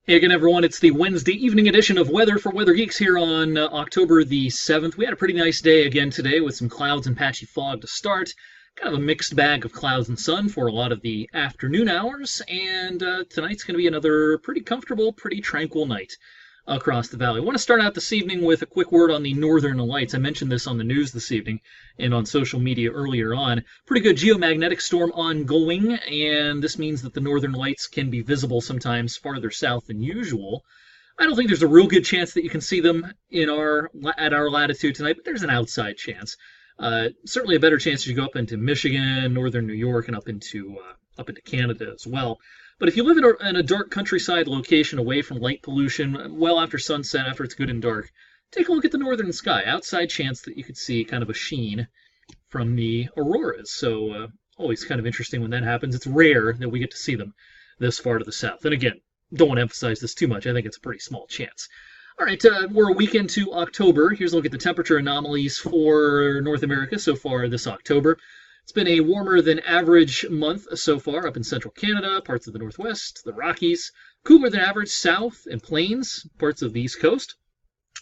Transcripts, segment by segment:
Hey again, everyone. It's the Wednesday evening edition of Weather for Weather Geeks here on October the 7th. We had a pretty nice day again today with some clouds and patchy fog to start. Kind of a mixed bag of clouds and sun for a lot of the afternoon hours. And tonight's going to be another pretty comfortable, pretty tranquil night across the valley. I want to start out this evening with a quick word on the northern lights. I mentioned this on the news this evening and on social media earlier on. Pretty good geomagnetic storm ongoing, and this means that the northern lights can be visible sometimes farther south than usual. I don't think there's a real good chance that you can see them at our latitude tonight, but there's an outside chance. Certainly a better chance as you go up into Michigan, northern New York, and up into Canada as well. But if you live in a dark countryside location away from light pollution, well after sunset, after it's good and dark, take a look at the northern sky. Outside chance that you could see kind of a sheen from the auroras. So always kind of interesting when that happens. It's rare that we get to see them this far to the south. And again, don't want to emphasize this too much. I think it's a pretty small chance. All right, we're a week into October. Here's a look at the temperature anomalies for North America so far this October. It's been a warmer than average month so far up in central Canada, parts of the Northwest, the Rockies, cooler than average south and plains, parts of the East Coast.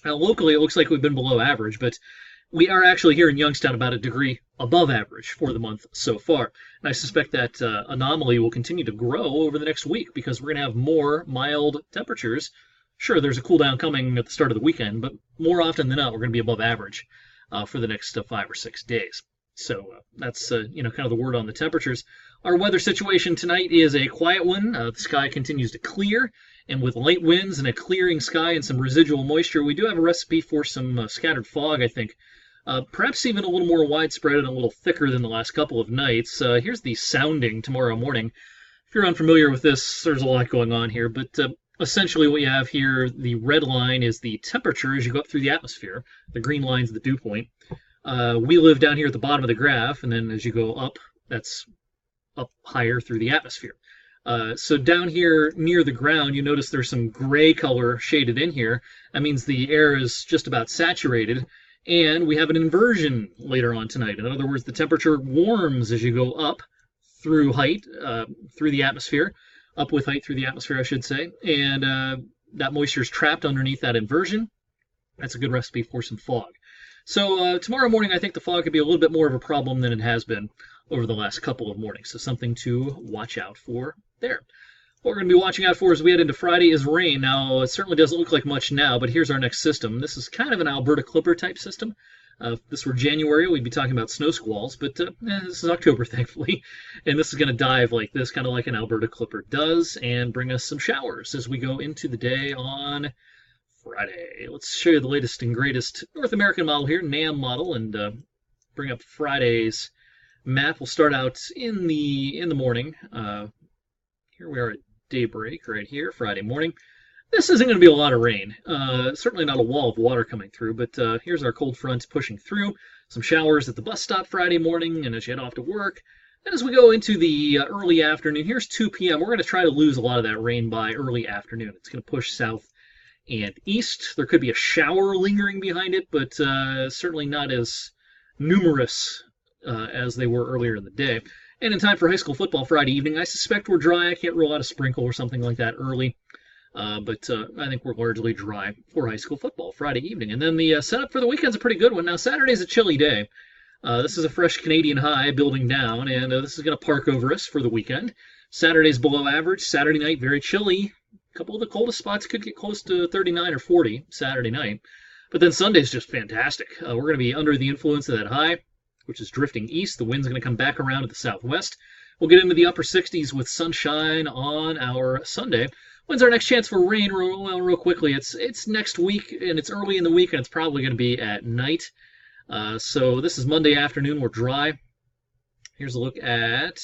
Now, locally, it looks like we've been below average, but we are actually here in Youngstown about a degree above average for the month so far. And I suspect that anomaly will continue to grow over the next week because we're going to have more mild temperatures. Sure, there's a cool down coming at the start of the weekend, but more often than not, we're going to be above average for the next 5 or 6 days. So that's kind of the word on the temperatures. Our weather situation tonight is a quiet one. The sky continues to clear, and with light winds and a clearing sky and some residual moisture, we do have a recipe for some scattered fog, I think. Perhaps even a little more widespread and a little thicker than the last couple of nights. Here's the sounding tomorrow morning. If you're unfamiliar with this, there's a lot going on here, but essentially what you have here, the red line is the temperature as you go up through the atmosphere. The green line is the dew point. We live down here at the bottom of the graph, and then as you go up, that's up higher through the atmosphere. So down here near the ground, you notice there's some gray color shaded in here. That means the air is just about saturated, and we have an inversion later on tonight. In other words, the temperature warms as you go up through height, through the atmosphere, up with height through the atmosphere, I should say, and that moisture is trapped underneath that inversion. That's a good recipe for some fog. So tomorrow morning, I think the fog could be a little bit more of a problem than it has been over the last couple of mornings. So something to watch out for there. What we're going to be watching out for as we head into Friday is rain. Now, it certainly doesn't look like much now, but here's our next system. This is kind of an Alberta Clipper type system. If this were January, we'd be talking about snow squalls, but this is October, thankfully. And this is going to dive like this, kind of like an Alberta Clipper does, and bring us some showers as we go into the day on Friday. Let's show you the latest and greatest North American model here, NAM model, and bring up Friday's map. We'll start out in the morning. Here we are at daybreak right here, Friday morning. This isn't going to be a lot of rain. Certainly not a wall of water coming through, but here's our cold front pushing through. Some showers at the bus stop Friday morning and as you head off to work. And as we go into the early afternoon, here's 2 p.m. We're going to try to lose a lot of that rain by early afternoon. It's going to push south and east. There could be a shower lingering behind it, but certainly not as numerous as they were earlier in the day. And in time for high school football Friday evening, I suspect we're dry. I can't rule out a sprinkle or something like that early, but I think we're largely dry for high school football Friday evening. And then the setup for the weekend's a pretty good one. Now, Saturday's a chilly day. This is a fresh Canadian high building down, and this is going to park over us for the weekend. Saturday's below average. Saturday night, very chilly. A couple of the coldest spots could get close to 39 or 40 Saturday night. But then Sunday's just fantastic. We're going to be under the influence of that high, which is drifting east. The wind's going to come back around to the southwest. We'll get into the upper 60s with sunshine on our Sunday. When's our next chance for rain? Well, real quickly, it's next week, and it's early in the week, and it's probably going to be at night. So this is Monday afternoon. We're dry. Here's a look at...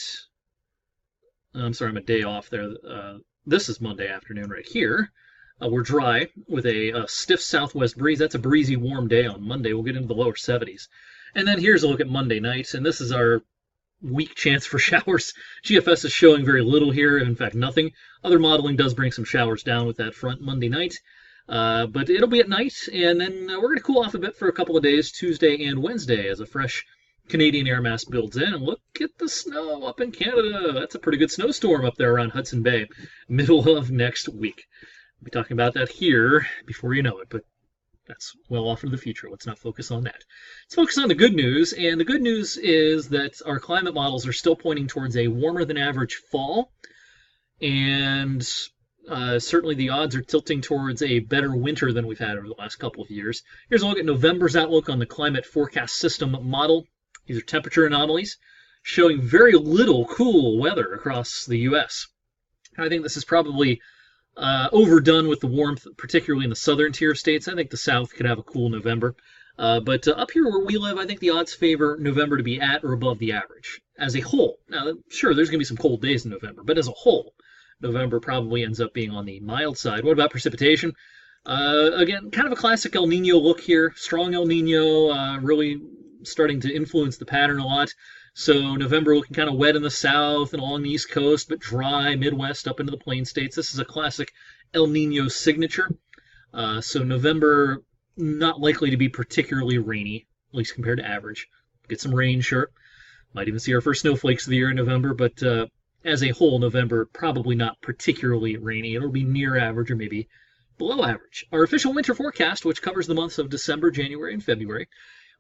I'm sorry, I'm a day off there. This is Monday afternoon right here. We're dry with a stiff southwest breeze. That's a breezy, warm day on Monday. We'll get into the lower 70s. And then here's a look at Monday night, and this is our weak chance for showers. GFS is showing very little here, in fact, nothing. Other modeling does bring some showers down with that front Monday night. But it'll be at night, and then we're going to cool off a bit for a couple of days, Tuesday and Wednesday, as a fresh Canadian air mass builds in. And look at the snow up in Canada. That's a pretty good snowstorm up there around Hudson Bay, middle of next week. We'll be talking about that here before you know it, but that's well off into the future. Let's not focus on that. Let's focus on the good news, and the good news is that our climate models are still pointing towards a warmer than average fall, and certainly the odds are tilting towards a better winter than we've had over the last couple of years. Here's a look at November's outlook on the climate forecast system model. These are temperature anomalies showing very little cool weather across the U.S. I think this is probably overdone with the warmth, particularly in the southern tier states. I think the South could have a cool November. But up here where we live, I think the odds favor November to be at or above the average as a whole. Now, sure, there's going to be some cold days in November, but as a whole, November probably ends up being on the mild side. What about precipitation? Again, kind of a classic El Nino look here. Strong El Nino, really starting to influence the pattern a lot. So November looking kind of wet in the south and along the east coast, but dry Midwest up into the plain states. This is a classic El Nino signature. So November not likely to be particularly rainy, at least compared to average. Get some rain, sure. Might even see our first snowflakes of the year in November, but as a whole, November probably not particularly rainy. It'll be near average or maybe below average. Our official winter forecast, which covers the months of December, January, and February,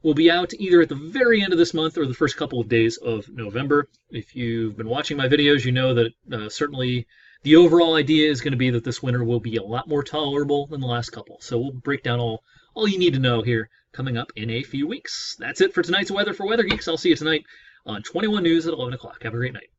will be out either at the very end of this month or the first couple of days of November. If you've been watching my videos, you know that certainly the overall idea is going to be that this winter will be a lot more tolerable than the last couple. So we'll break down all you need to know here coming up in a few weeks. That's it for tonight's Weather for Weather Geeks. I'll see you tonight on 21 News at 11 o'clock. Have a great night.